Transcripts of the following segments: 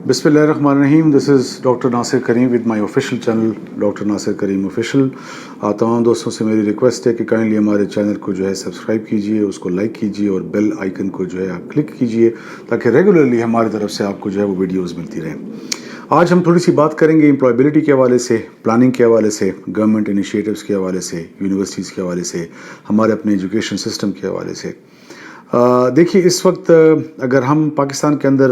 बिस्मिल्लाहिर्रहमानिर्रहीम. This is doctor Nasir Karim with my official channel doctor Nasir Karim official. तमाम दोस्तों से मेरी रिक्वेस्ट है कि काइंडली हमारे चैनल को जो है सब्सक्राइब कीजिए, उसको लाइक कीजिए और बेल आइकन को जो है आप क्लिक कीजिए ताकि रेगुलरली हमारी तरफ से आपको जो है वो वीडियोज़ मिलती रहें. आज हम थोड़ी सी बात करेंगे एम्प्लॉयबिलिटी के हवाले से, प्लानिंग के हवाले से, गवर्नमेंट इनिशिएटिव्स के हवाले से, यूनिवर्सिटीज़ के हवाले से, हमारे अपने एजुकेशन सिस्टम के हवाले से. देखिए, इस वक्त अगर हम पाकिस्तान के अंदर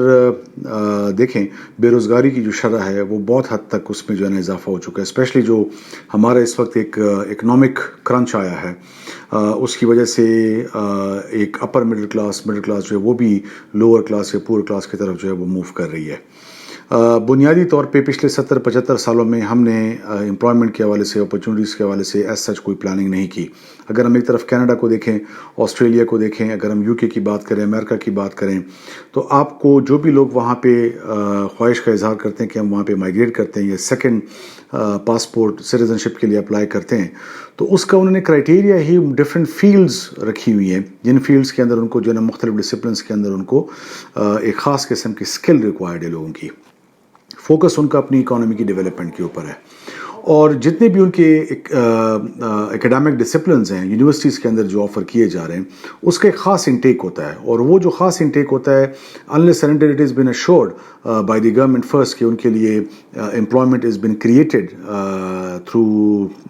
देखें, बेरोज़गारी की जो शरह है वो बहुत हद तक उसमें जो है ना इजाफा हो चुका है. स्पेशली जो हमारा इस वक्त एक इकनॉमिक क्रंच आया है, उसकी वजह से एक अपर मिडिल क्लास जो है वो भी लोअर क्लास या पुअर क्लास की तरफ जो है वो मूव कर रही है. बुनियादी तौर पे पिछले 70-75 सालों में हमने एम्प्लॉयमेंट के हवाले से, अपॉर्चुनिटीज़ के हवाले से एज सच कोई प्लानिंग नहीं की. अगर हम एक तरफ कनाडा को देखें, ऑस्ट्रेलिया को देखें, अगर हम यूके की बात करें, अमेरिका की बात करें, तो आपको जो भी लोग वहाँ पे ख्वाहिश का इजहार करते हैं कि हम वहाँ पे माइग्रेट करते हैं या सेकंड पासपोर्ट सिटीजनशिप के लिए अप्लाई करते हैं, तो उसका उन्होंने क्राइटेरिया ही डिफरेंट फील्ड्स रखी हुई हैं, जिन फील्ड्स के अंदर उनको जो है ना मुख्तलिफ डिसिप्लिन्स के अंदर उनको एक ख़ास किस्म की स्किल रिक्वायर्ड है लोगों की. फोकस उनका अपनी इकोनॉमी की डेवलपमेंट के ऊपर है. और जितने भी उनके एकेडमिक डिसिप्लिन्स हैं यूनिवर्सिटीज़ के अंदर जो ऑफ़र किए जा रहे हैं, उसका एक ख़ास इंटेक होता है. और वो जो ख़ास इंटेक होता है, unless and until it is been assured by the government first कि उनके लिए employment is been created through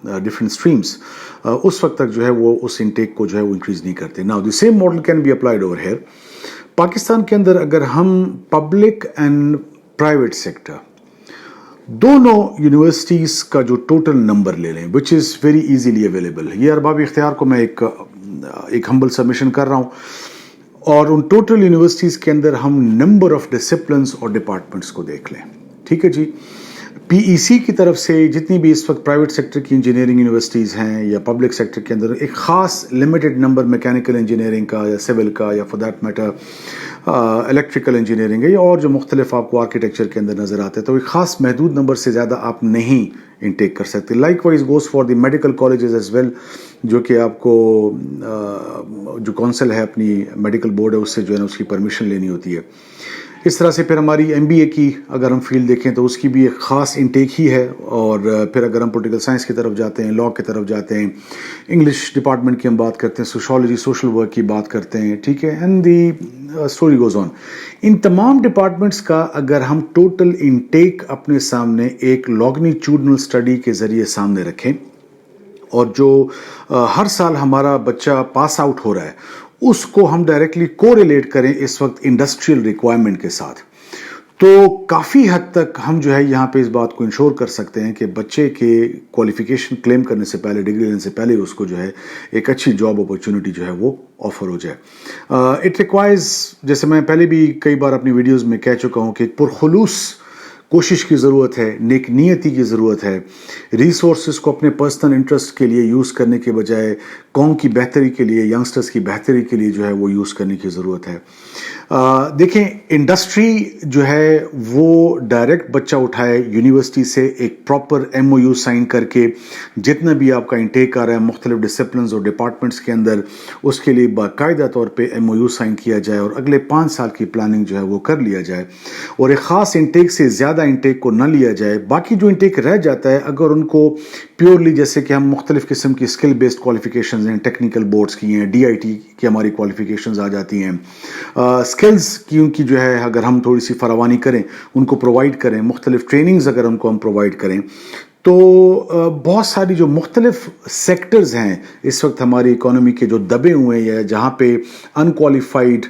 different streams, उस वक्त तक जो है वो उस इंटेक को जो है वो इंक्रीज़ नहीं करते. Now the same model can be applied over here. Pakistan के अंदर अगर हम पब्लिक एंड प्राइवेट सेक्टर दोनों यूनिवर्सिटीज़ का जो टोटल नंबर ले लें, which is very easily available, ये अरबाब इख्तियार को मैं एक हम्बल सबमिशन कर रहा हूँ, और उन टोटल यूनिवर्सिटीज़ के अंदर हम नंबर ऑफ डिसिप्लिन्स और डिपार्टमेंट्स को देख लें. ठीक है जी. पीईसी की तरफ से जितनी भी इस वक्त प्राइवेट सेक्टर की इंजीनियरिंग यूनिवर्सिटीज़ हैं या पब्लिक सेक्टर के अंदर एक ख़ास लिमिटेड नंबर मैकेनिकल इंजीनियरिंग का या सिविल का या for that matter electrical engineering है या और जो मुख्तलिफ आपको आर्किटेक्चर के अंदर नज़र आते हैं, तो एक ख़ास महदूद नंबर से ज़्यादा आप नहीं इंटेक कर सकते. Likewise goes for the medical colleges as well, जो कि आपको जो काउंसिल है अपनी मेडिकल बोर्ड है उससे जो है ना उसकी परमिशन लेनी होती है. इस तरह से फिर हमारी एमबीए की अगर हम फील्ड देखें तो उसकी भी एक ख़ास इंटेक ही है. और फिर अगर हम पॉलिटिकल साइंस की तरफ जाते हैं, लॉ की तरफ जाते हैं, इंग्लिश डिपार्टमेंट की हम बात करते हैं, सोशोलॉजी सोशल वर्क की बात करते हैं, ठीक है, and the story goes on. इन तमाम डिपार्टमेंट्स का अगर हम टोटल इंटेक अपने सामने एक लॉन्गिट्यूडनल स्टडी के ज़रिए सामने रखें और जो हर साल हमारा बच्चा पास आउट हो रहा है उसको हम डायरेक्टली कोरिलेट करें इस वक्त इंडस्ट्रियल रिक्वायरमेंट के साथ, तो काफ़ी हद तक हम जो है यहाँ पे इस बात को इंश्योर कर सकते हैं कि बच्चे के क्वालिफिकेशन क्लेम करने से पहले, डिग्री लेने से पहले उसको जो है एक अच्छी जॉब अपॉर्चुनिटी जो है वो ऑफर हो जाए. इट रिक्वायर्स, जैसे मैं पहले भी कई बार अपनी वीडियोज़ में कह चुका हूँ, कि एक पुरखुलूस कोशिश की ज़रूरत है, नेक नियति की ज़रूरत है. रिसोर्सेज को अपने पर्सनल इंटरेस्ट के लिए यूज़ करने के बजाय कौम की बेहतरी के लिए, यंगस्टर्स की बेहतरी के लिए जो है वो यूज़ करने की ज़रूरत है. देखें, इंडस्ट्री जो है वो डायरेक्ट बच्चा उठाए यूनिवर्सिटी से एक प्रॉपर एमओयू साइन करके, जितना भी आपका इंटेक आ रहा है मुख्तलिफ डिसिप्लिन्स और डिपार्टमेंट्स के अंदर, उसके लिए बाकायदा तौर पे एमओयू साइन किया जाए और अगले 5 साल की प्लानिंग जो है वो कर लिया जाए. और एक ख़ास इंटेक से ज़्यादा इंटेक को न लिया जाए. बाकी जो इंटेक रह जाता है, अगर उनको प्योरली, जैसे कि हम मुख्तलिफ किस्म की स्किल बेस्ड क्वालिफिकेशन हैं, टेक्निकल बोर्ड्स की हैं, DIT की हमारी क्वालिफिकेशंस आ जाती हैं, स्किल्स की उनकी जो है अगर हम थोड़ी सी फरावानी करें, उनको प्रोवाइड करें, मुख्तलिफ ट्रेनिंग्स अगर उनको हम प्रोवाइड करें, तो बहुत सारी जो मुख्तलिफ सेक्टर्स हैं इस वक्त हमारी इकोनॉमी के जो दबे हुए हैं या जहाँ पे अनक्वालिफाइड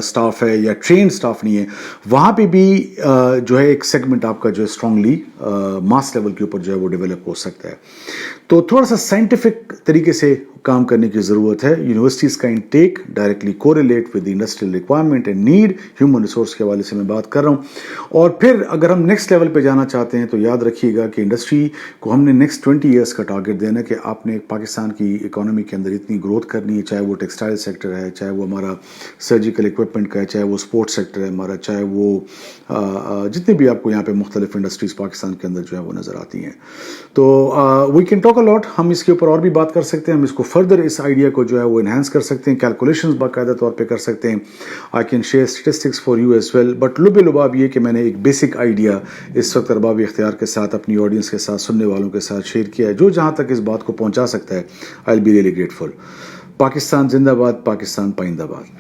स्टाफ है या ट्रेन स्टाफ नहीं है, वहाँ पे भी जो है एक सेगमेंट आपका जो है स्ट्रांगली मास लेवल के ऊपर जो है वो डेवलप हो सकता है. तो थोड़ा सा साइंटिफिक तरीके से काम करने की ज़रूरत है. यूनिवर्सिटीज़ का intake directly correlate with industrial requirement and need, human resource के हवाले से मैं बात कर रहा हूँ. और फिर अगर हम नेक्स्ट लेवल पे जाना चाहते हैं तो याद रखिएगा कि इंडस्ट्री को हमने नेक्स्ट 20 ईयर्स का टारगेट देना कि आपने पाकिस्तान की इकोनॉमी के अंदर इतनी ग्रोथ करनी है, चाहे वो टेक्सटाइल सेक्टर है, चाहे वो हमारा सर्जिकल ٹیکنالوجیکل اکوپمنٹ کا ہے, چاہے وہ اسپورٹس سیکٹر ہے ہمارا, چاہے وہ جتنے بھی آپ کو یہاں پہ مختلف انڈسٹریز پاکستان کے اندر جو ہے وہ نظر آتی ہیں. تو وی کین ٹاک الاٹ, ہم اس کے اوپر اور بھی بات کر سکتے ہیں, ہم اس کو فردر اس آئیڈیا کو جو ہے وہ انہینس کر سکتے ہیں, کیلکولیشنز باقاعدہ طور پہ کر سکتے ہیں. I can share statistics for you as well, but لب لباب یہ کہ میں نے ایک بیسک آئیڈیا اس وقت ارباب اختیار کے ساتھ, اپنی آڈینس کے ساتھ, سننے والوں کے ساتھ شیئر کیا ہے, جو جہاں تک اس بات کو پہنچا سکتا ہے. I will be really grateful. Pakistan زندہ باد, پاکستان پائندہ باد.